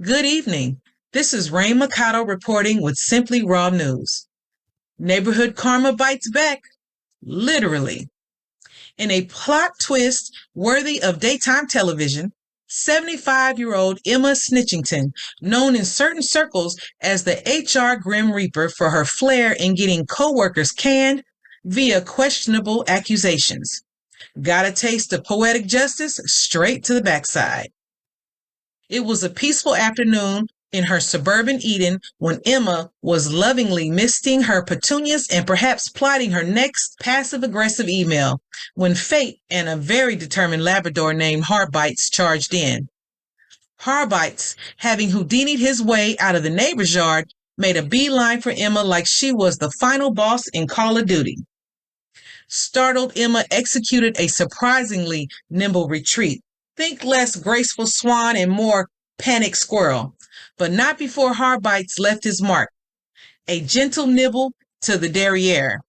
Good evening. This is Rain Mikado reporting with Simply Raw News. Neighborhood karma bites back, literally. In a plot twist worthy of daytime television, 75-year-old Emma Snitchington, known in certain circles as the HR Grim Reaper for her flair in getting coworkers canned via questionable accusations, got a taste of poetic justice straight to the backside. It was a peaceful afternoon in her suburban Eden when Emma was lovingly misting her petunias and perhaps plotting her next passive-aggressive email when fate and a very determined Labrador named Harbites charged in. Harbites, having Houdini'd his way out of the neighbor's yard, made a beeline for Emma like she was the final boss in Call of Duty. Startled Emma executed a surprisingly nimble retreat. Think less graceful swan and more panic squirrel, but not before Harbites left his mark. A gentle nibble to the derriere,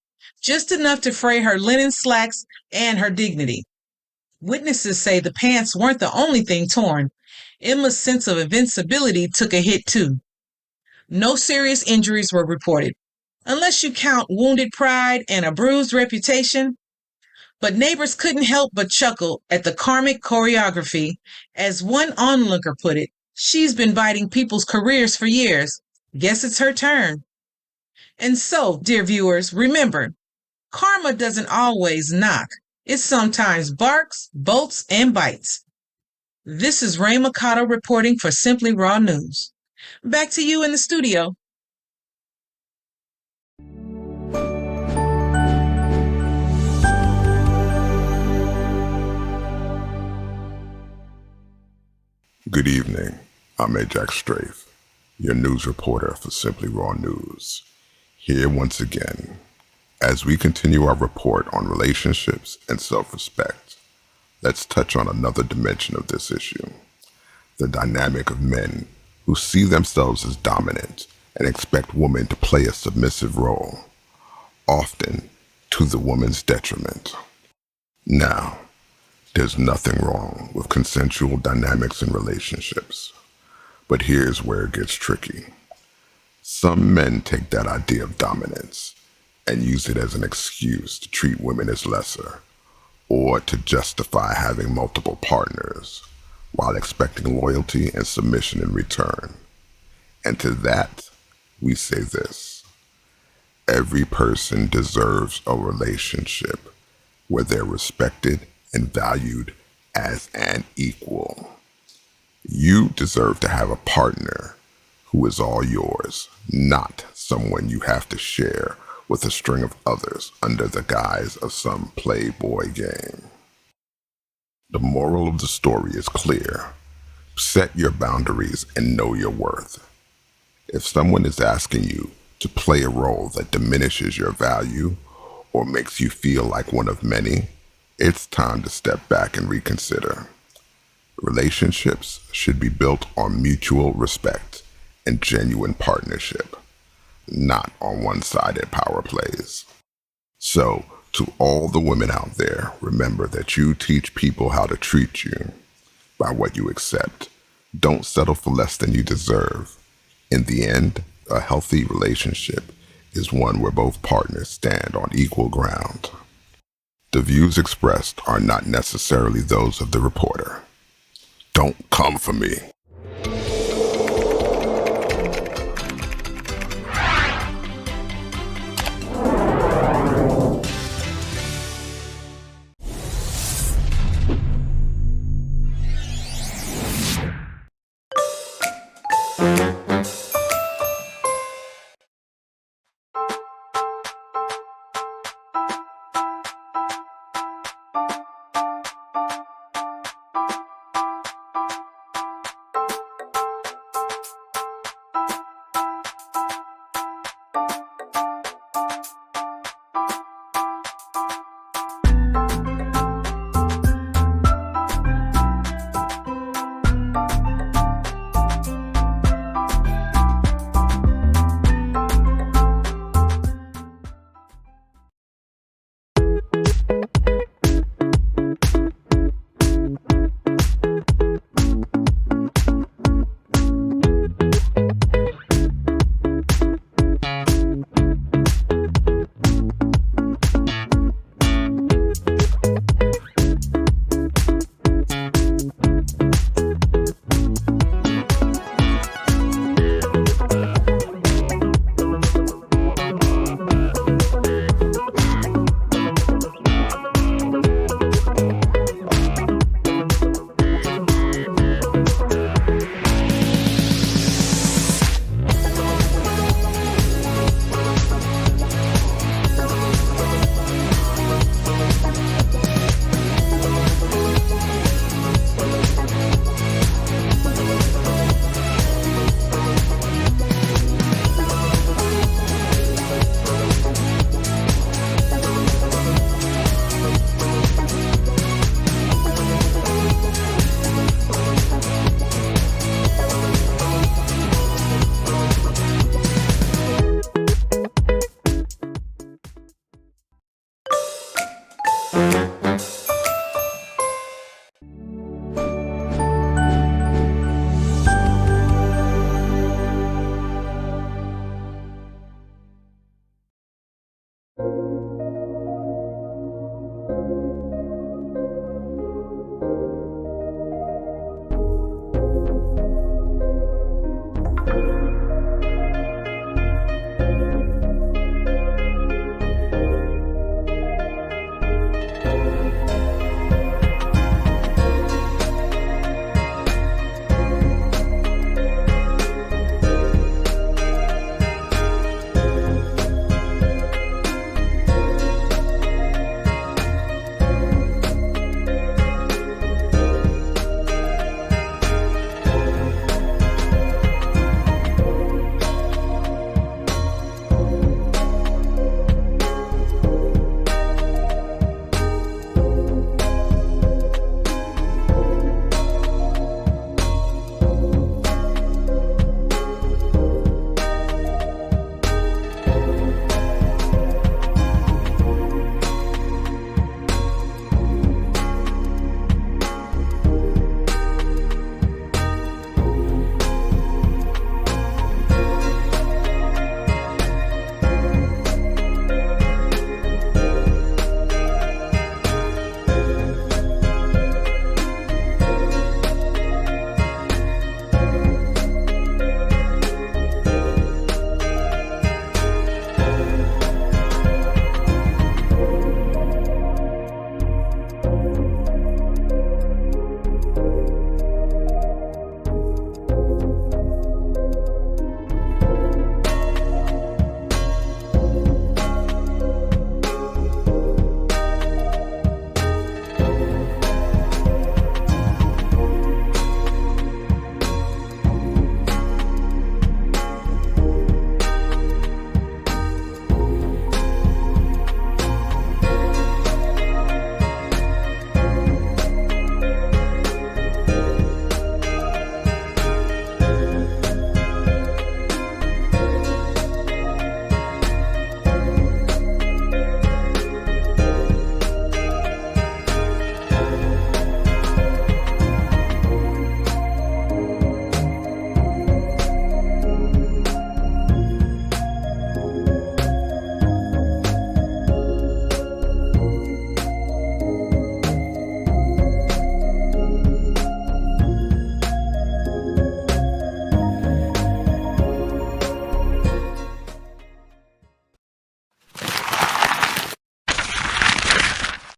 just enough to fray her linen slacks and her dignity. Witnesses say the pants weren't the only thing torn. Emma's sense of invincibility took a hit too. No serious injuries were reported, unless you count wounded pride and a bruised reputation. But neighbors couldn't help but chuckle at the karmic choreography. As one onlooker put it, she's been biting people's careers for years. Guess it's her turn. And so, dear viewers, remember, karma doesn't always knock. It sometimes barks, bolts, and bites. This is Ray Mikado reporting for Simply Raw News. Back to you in the studio. Good evening. I'm Ajax Strafe, your news reporter for Simply Raw News. Here once again, as we continue our report on relationships and self-respect, let's touch on another dimension of this issue, the dynamic of men who see themselves as dominant and expect women to play a submissive role, often to the woman's detriment. Now, there's nothing wrong with consensual dynamics in relationships, but here's where it gets tricky. Some men take that idea of dominance and use it as an excuse to treat women as lesser or to justify having multiple partners while expecting loyalty and submission in return. And to that, we say this: every person deserves a relationship where they're respected and valued as an equal. You deserve to have a partner who is all yours, not someone you have to share with a string of others under the guise of some playboy game. The moral of the story is clear. Set your boundaries and know your worth. If someone is asking you to play a role that diminishes your value or makes you feel like one of many, it's time to step back and reconsider. Relationships should be built on mutual respect and genuine partnership, not on one-sided power plays. So, to all the women out there, remember that you teach people how to treat you by what you accept. Don't settle for less than you deserve. In the end, a healthy relationship is one where both partners stand on equal ground. The views expressed are not necessarily those of the reporter. Don't come for me.